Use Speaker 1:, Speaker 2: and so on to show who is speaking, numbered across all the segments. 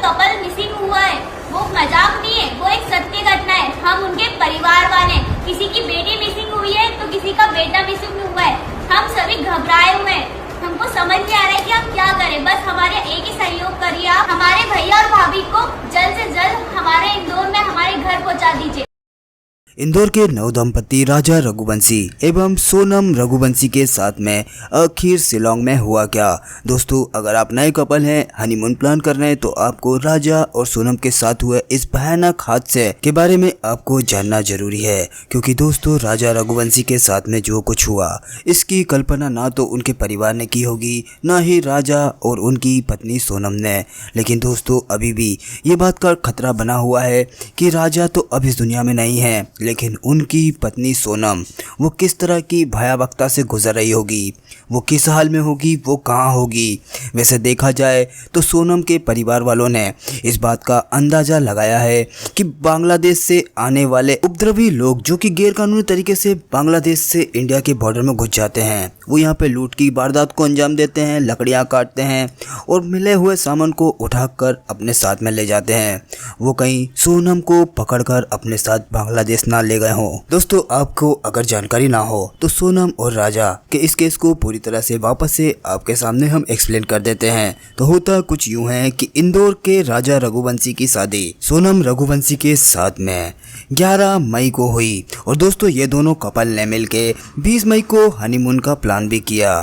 Speaker 1: Couple missing हुआ है वो मजाक नहीं है, वो एक सत्य घटना है। हम उनके परिवार वाले, किसी की बेटी मिसिंग हुई है तो किसी का बेटा मिसिंग हुआ है। हम सभी घबराए हुए हैं, हमको समझ नहीं आ रहा है कि हम क्या करें। बस हमारे एक ही सहयोग करिए, आप हमारे भैया और भाभी को जल्द से जल्द हमारे इंदौर में हमारे घर पहुंचा दीजिए।
Speaker 2: इंदौर के नवदंपति राजा रघुवंशी एवं सोनम रघुवंशी के साथ में आखिर शिलोंग में हुआ क्या। दोस्तों, अगर आप नए कपल हैं, हनीमून प्लान कर रहे हैं, तो आपको राजा और सोनम के साथ हुए इस भयानक हादसे के बारे में आपको जानना जरूरी है। क्योंकि दोस्तों, राजा रघुवंशी के साथ में जो कुछ हुआ, इसकी कल्पना ना तो उनके परिवार ने की होगी, ना ही राजा और उनकी पत्नी सोनम ने। लेकिन दोस्तों, अभी भी ये बात का खतरा बना हुआ है कि राजा तो अब इस दुनिया में नहीं है, लेकिन उनकी पत्नी सोनम वो किस तरह की भयावहता से गुजर रही होगी, वो किस हाल में होगी, वो कहाँ होगी। वैसे देखा जाए तो सोनम के परिवार वालों ने इस बात का अंदाज़ा लगाया है कि बांग्लादेश से आने वाले उपद्रवी लोग जो कि गैरकानूनी तरीके से बांग्लादेश से इंडिया के बॉर्डर में घुस जाते हैं, वो यहाँ पे लूट की वारदात को अंजाम देते हैं, लकड़ियाँ काटते हैं और मिले हुए सामान को उठाकर अपने साथ में ले जाते हैं। वो कहीं सोनम को पकड़कर अपने साथ बांग्लादेश ना ले गए हों। दोस्तों, आपको अगर जानकारी ना हो तो सोनम और राजा के इस केस को पूरी तरह से वापस से आपके सामने हम एक्सप्लेन कर देते हैं। तो होता कुछ यूं है कि इंदौर के राजा रघुवंशी की शादी सोनम रघुवंशी के साथ में 11 मई को हुई और दोस्तों, ये दोनों कपल ने मिलके 20 मई को हनीमून का प्लान भी किया।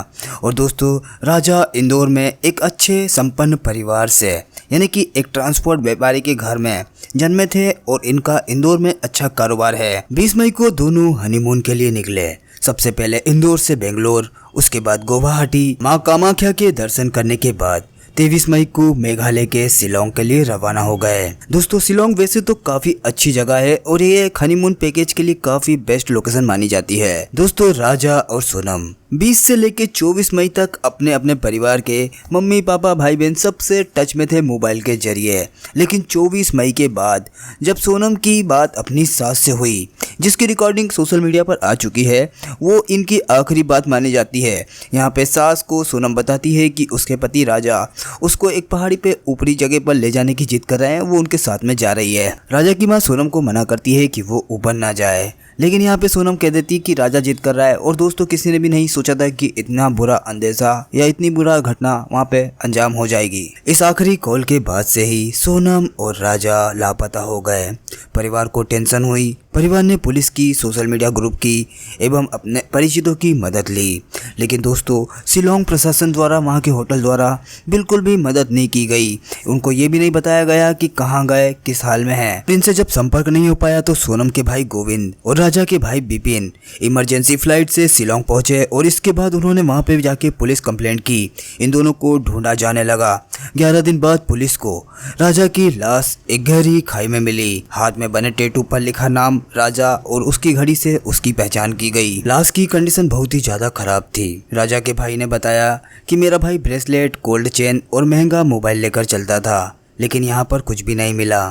Speaker 2: और दोस्तों, राजा इंदौर में एक अच्छे संपन्न परिवार से यानी कि एक ट्रांसपोर्ट व्यापारी के घर में जन्मे थे और इनका इंदौर में अच्छा कारोबार है। 20 मई को दोनों हनीमून के लिए निकले। सबसे पहले इंदौर से बेंगलोर, उसके बाद गुवाहाटी मां कामाख्या के दर्शन करने के बाद 23 मई को मेघालय के शिलोंग के लिए रवाना हो गए। दोस्तों, शिलोंग वैसे तो काफी अच्छी जगह है और ये एक हनीमून पैकेज के लिए काफी बेस्ट लोकेशन मानी जाती है। दोस्तों, राजा और सोनम 20 से लेके 24 मई तक अपने अपने परिवार के मम्मी पापा भाई बहन सबसे टच में थे मोबाइल के जरिए। लेकिन 24 मई के बाद जब सोनम की बात अपनी सास से हुई, जिसकी रिकॉर्डिंग सोशल मीडिया पर आ चुकी है, वो इनकी आखिरी बात मानी जाती है। यहाँ पे सास को सोनम बताती है कि उसके पति राजा उसको एक पहाड़ी पे ऊपरी जगह पर ले जाने की जिद कर रहे हैं, वो उनके साथ में जा रही है। राजा की माँ सोनम को मना करती है कि वो ऊपर ना जाए, लेकिन यहाँ पे सोनम कह देती कि राजा जिद कर रहा है। और दोस्तों, किसी ने भी नहीं सोचा था कि इतना बुरा अंदेशा या इतनी बुरा घटना वहाँ पे अंजाम हो जाएगी। इस आखिरी कॉल के बाद से ही सोनम और राजा लापता हो गए। परिवार को टेंशन हुई। परिवार ने पुलिस की, सोशल मीडिया ग्रुप की एवं अपने परिचितों की मदद ली। लेकिन दोस्तों, शिलोंग प्रशासन द्वारा, वहाँ के होटल द्वारा बिल्कुल भी मदद नहीं की गई। उनको ये भी नहीं बताया गया कि कहाँ गए, किस हाल में हैं। इनसे जब संपर्क नहीं हो पाया तो सोनम के भाई गोविंद और राजा के भाई बिपिन इमरजेंसी फ्लाइट से शिलोंग पहुंचे और इसके बाद उन्होंने वहां पे जाके पुलिस कंप्लेंट की। इन दोनों को ढूंढा जाने लगा। 11 दिन बाद पुलिस को राजा की लाश एक गहरी खाई में मिली। हाथ में बने टैटू पर लिखा नाम राजा और उसकी घड़ी से उसकी पहचान की गई। लाश की कंडीशन बहुत ही ज्यादा खराब थी। राजा के भाई ने बताया कि मेरा भाई ब्रेसलेट, गोल्ड चेन और महंगा मोबाइल लेकर चलता था, लेकिन यहाँ पर कुछ भी नहीं मिला।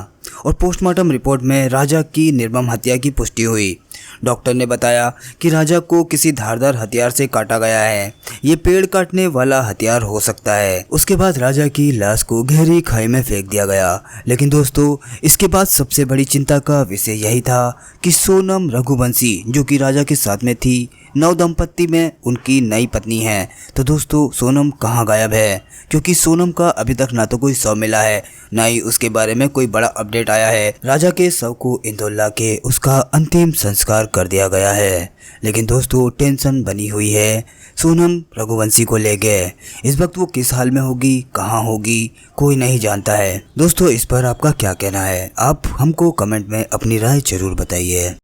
Speaker 2: और पोस्टमार्टम रिपोर्ट में राजा की निर्मम हत्या की पुष्टि हुई। डॉक्टर ने बताया कि राजा को किसी धारदार हथियार से काटा गया है। ये पेड़ काटने वाला हथियार हो सकता है। उसके बाद राजा की लाश को गहरी खाई में फेंक दिया गया। लेकिन दोस्तों, इसके बाद सबसे बड़ी चिंता का विषय यही था कि सोनम रघुवंशी, जो कि राजा के साथ में थी, नवदंपति में उनकी नई पत्नी है। तो दोस्तों, सोनम कहाँ गायब है? क्योंकि सोनम का अभी तक ना तो कोई शव मिला है, ना ही उसके बारे में कोई बड़ा अपडेट आया है। राजा के शव को इंदौर लाके उसका अंतिम संस्कार कर दिया गया है। लेकिन दोस्तों, टेंशन बनी हुई है सोनम रघुवंशी को लेके। इस वक्त वो किस हाल में होगी, कहाँ होगी, कोई नहीं जानता है। दोस्तों, इस पर आपका क्या कहना है? आप हमको कमेंट में अपनी राय जरूर बताइए।